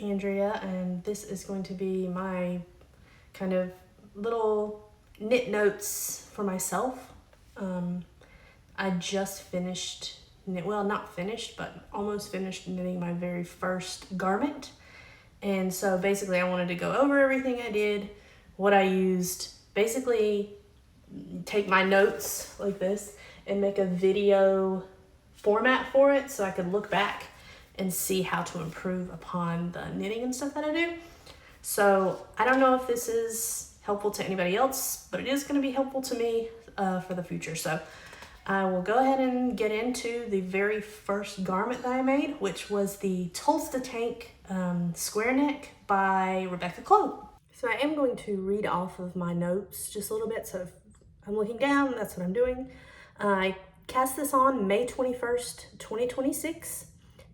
Andrea, and this is going to be my kind of little knit notes for myself. I just finished, well, not finished, but almost finished knitting my very first garment. And so basically I wanted to go over everything I did, what I used, basically take my notes like this and make a video format for it so I could look back and see how to improve upon the knitting and stuff that I do. So I don't know if this is helpful to anybody else, but it is going to be helpful to me for the future. So I will go ahead and get into the very first garment that I made, which was the Tolsta Tank square neck by Rebecca Clow. So I am going to read off of my notes just a little bit. So if I'm looking down, that's what I'm doing. I cast this on May 21st, 2026.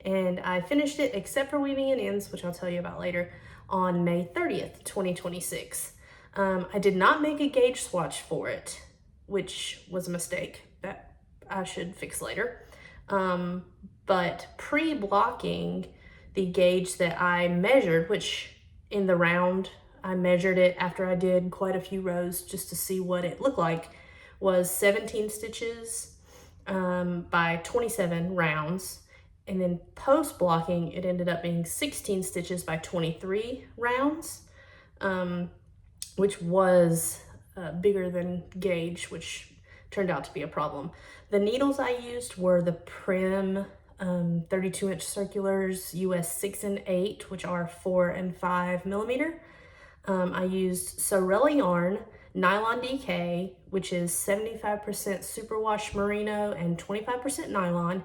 And I finished it, except for weaving and ends, which I'll tell you about later, on May 30th, 2026. I did not make a gauge swatch for it, which was a mistake that I should fix later. But pre-blocking the gauge that I measured, which in the round, I measured it after I did quite a few rows just to see what it looked like, was 17 stitches by 27 rounds. And then post blocking, it ended up being 16 stitches by 23 rounds, which was bigger than gauge, which turned out to be a problem. The needles I used were the Prim 32-inch circulars, US 6 and 8, which are 4 and 5 millimeter. I used Sewrella Yarn Nylon DK, which is 75% superwash merino and 25% nylon.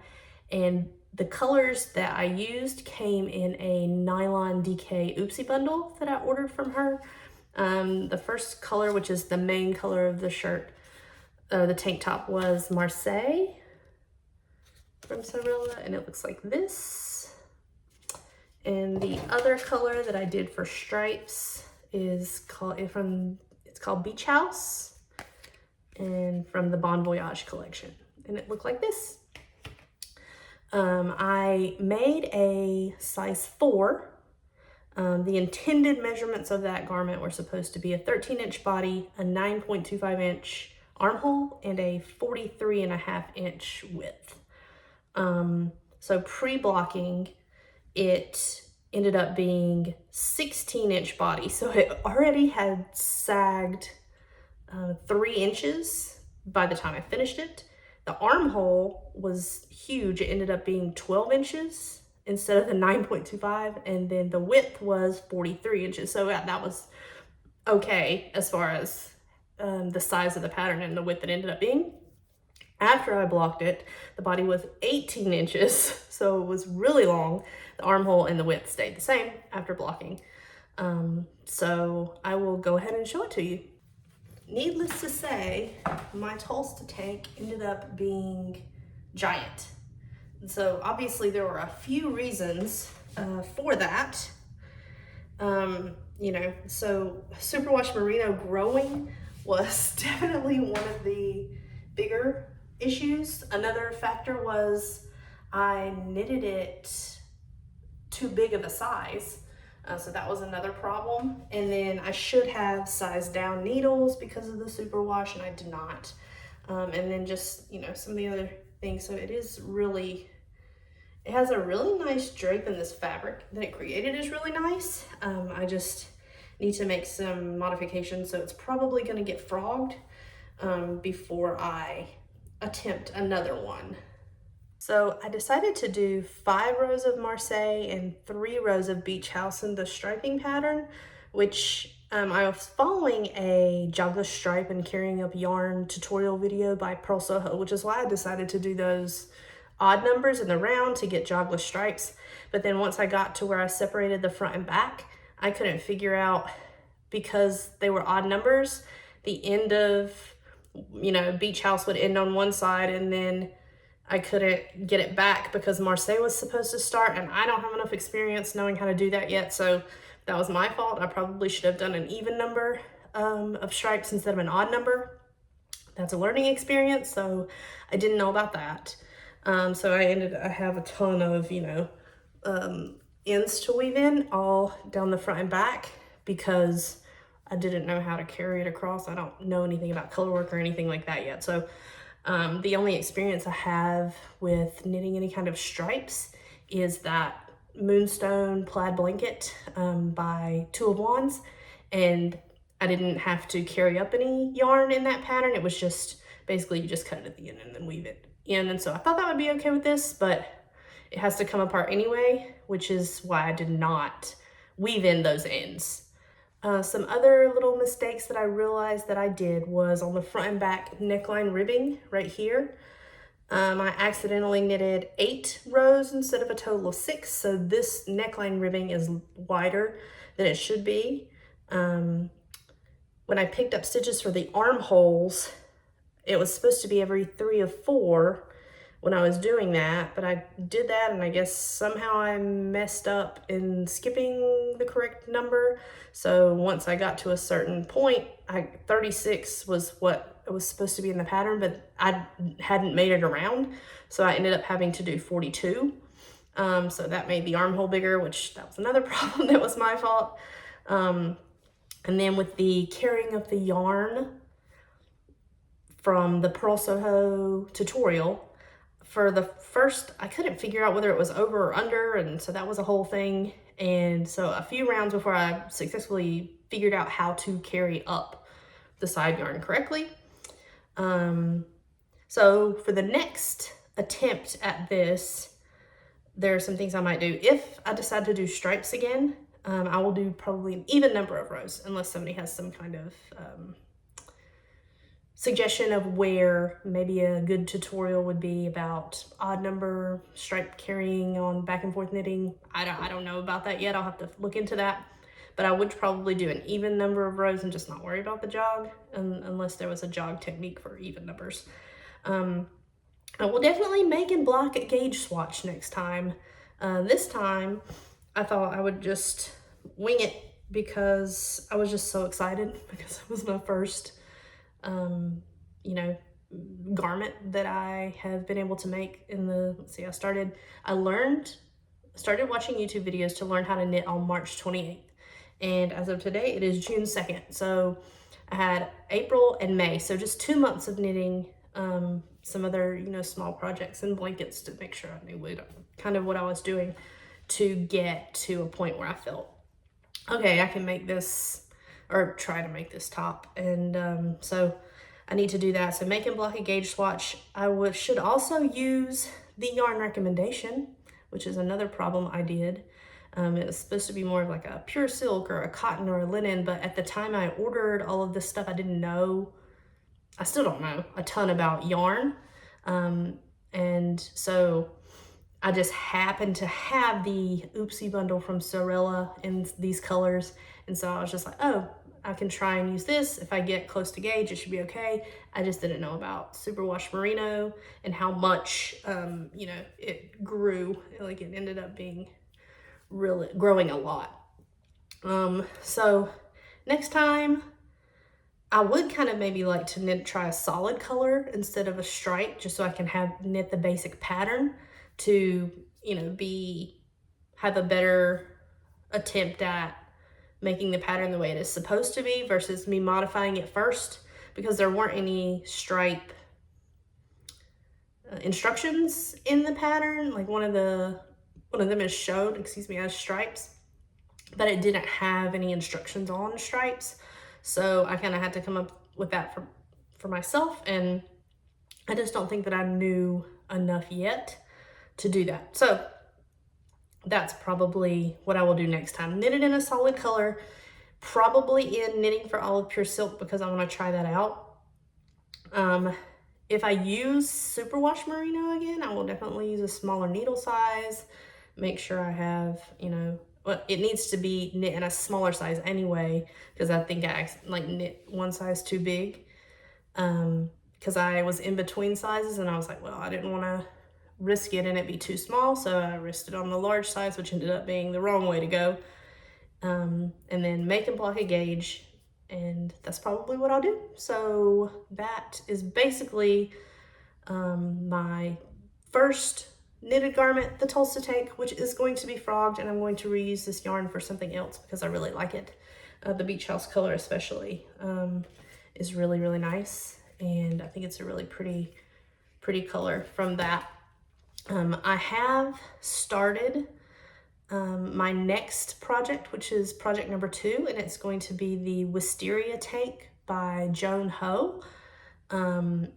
And the colors that I used came in a Nylon DK Oopsie bundle that I ordered from her. The first color, which is the main color of the shirt, the tank top, was Marseille from Sewrella, and it looks like this. And the other color that I did for stripes is called Beach House, and from the Voyage collection, and it looked like this. I made a size 4. The intended measurements of that garment were supposed to be a 13-inch body, a 9.25-inch armhole, and a 43.5-inch width. So pre-blocking, it ended up being 16-inch body. So it already had sagged 3 inches by the time I finished it. The armhole was huge. It ended up being 12 inches instead of the 9.25, and then the width was 43 inches. So that was okay as far as the size of the pattern and the width it ended up being. After I blocked it, the body was 18 inches, so it was really long. The armhole and the width stayed the same after blocking. So I will go ahead and show it to you. Needless to say, my Tolsta tank ended up being giant. So obviously there were a few reasons for that. You know, so superwash merino growing was definitely one of the bigger issues. Another factor was I knitted it too big of a size. So that was another problem. And then I should have sized down needles because of the superwash, and I did not. And then just, you know, some of the other things. So it is really, it has a really nice drape, in this fabric that it created is really nice. I just need to make some modifications, so it's probably going to get frogged before I attempt another one. So I decided to do 5 rows of Marseille and 3 rows of Beach House in the striping pattern, which I was following a jogless stripe and carrying up yarn tutorial video by Pearl Soho, which is why I decided to do those odd numbers in the round to get jogless stripes. But then once I got to where I separated the front and back, I couldn't figure out, because they were odd numbers, the end of, you know, Beach House would end on one side, and then I couldn't get it back because Marseille was supposed to start, and I don't have enough experience knowing how to do that yet. So that was my fault. I probably should have done an even number of stripes instead of an odd number. That's a learning experience, so I didn't know about that. So I have a ton of, you know, ends to weave in all down the front and back because I didn't know how to carry it across. I don't know anything about color work or anything like that yet. So the only experience I have with knitting any kind of stripes is that Moonstone plaid blanket by Two of Wands, and I didn't have to carry up any yarn in that pattern. It was just basically you just cut it at the end and then weave it in. And so I thought that would be okay with this, but it has to come apart anyway, which is why I did not weave in those ends. Some other little mistakes that I realized that I did was on the front and back neckline ribbing right here. I accidentally knitted 8 rows instead of a total of 6, so this neckline ribbing is wider than it should be. When I picked up stitches for the armholes, it was supposed to be every 3 of 4 when I was doing that, but I did that and I guess somehow I messed up in skipping the correct number. So once I got to a certain point, 36 was what it was supposed to be in the pattern, but I hadn't made it around. So I ended up having to do 42. So that made the armhole bigger, which that was another problem. That was my fault. And then with the carrying of the yarn from the Purl Soho tutorial, for the first, I couldn't figure out whether it was over or under, and so that was a whole thing. And so a few rounds before I successfully figured out how to carry up the side yarn correctly. So for the next attempt at this, there are some things I might do. If I decide to do stripes again, I will do probably an even number of rows, unless somebody has some kind of suggestion of where maybe a good tutorial would be about odd number stripe carrying on back and forth knitting. I don't know about that yet. I'll have to look into that. But I would probably do an even number of rows and just not worry about the jog, unless there was a jog technique for even numbers. I will definitely make and block a gauge swatch next time. This time, I thought I would just wing it because I was just so excited because it was my first you know, garment that I have been able to make in the, let's see, I started watching YouTube videos to learn how to knit on March 28th. And as of today, it is June 2nd. So I had April and May. So just 2 months of knitting, some other, you know, small projects and blankets to make sure I knew what I was doing to get to a point where I felt, okay, I can make this, or try to make this top. And so I need to do that. So make and block a gauge swatch. I should also use the yarn recommendation, which is another problem I did. It was supposed to be more of like a pure silk or a cotton or a linen, but at the time I ordered all of this stuff, I still don't know a ton about yarn. And so I just happened to have the Oopsie bundle from Sewrella in these colors. And so I was just like, oh, I can try and use this. If I get close to gauge, it should be okay. I just didn't know about superwash merino and how much, you know, it grew. Like it ended up being really growing a lot. So next time I would kind of maybe like to try a solid color instead of a stripe, just so I can knit the basic pattern to, you know, have a better attempt at making the pattern the way it is supposed to be versus me modifying it first, because there weren't any stripe instructions in the pattern. Like one of them is shown, as stripes, but it didn't have any instructions on stripes. So I kind of had to come up with that for myself, and I just don't think that I knew enough yet to do that. So that's probably what I will do next time. Knit it in a solid color, probably in Knitting for Olive Pure Silk, because I want to try that out. If I use superwash merino again, I will definitely use a smaller needle size. Make sure I have, you know, well, it needs to be knit in a smaller size anyway, because I think I knit one size too big. Because I was in between sizes and I was like, well, I didn't want to risk it and it be too small, so I risked it on the large size, which ended up being the wrong way to go. And then make and block a gauge, and that's probably what I'll do. So that is basically my first knitted garment, the Tolsta Tank, which is going to be frogged, and I'm going to reuse this yarn for something else because I really like it. The beach house color especially is really, really nice, and I think it's a really pretty color from that. I have started my next project, which is project number 2, and it's going to be the Wisteria Tank by Joan Ho. I'm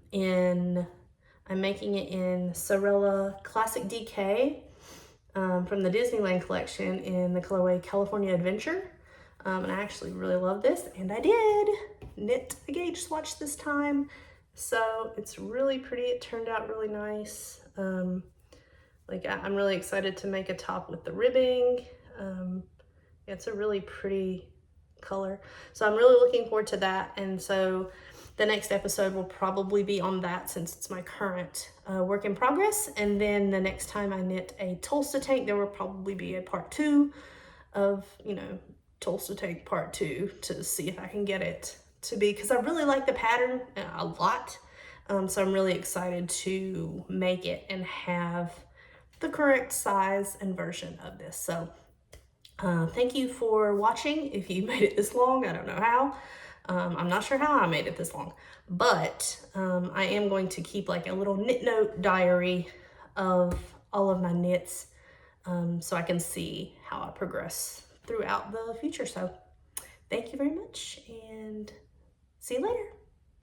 making it in Sewrella Classic DK from the Disneyland collection in the colorway California Adventure. And I actually really love this, and I did knit a gauge swatch this time. So it's really pretty. It turned out really nice. Like I'm really excited to make a top with the ribbing. It's a really pretty color. So I'm really looking forward to that. And so the next episode will probably be on that since it's my current work in progress. And then the next time I knit a Tolsta Tank, there will probably be a part 2 of, you know, Tolsta Tank part 2 to see if I can get it to be, because I really like the pattern a lot. So I'm really excited to make it and have the correct size and version of this. So thank you for watching. If you made it this long, I don't know how. I'm not sure how I made it this long, but I am going to keep like a little knit note diary of all of my knits so I can see how I progress throughout the future. So thank you very much, and see you later.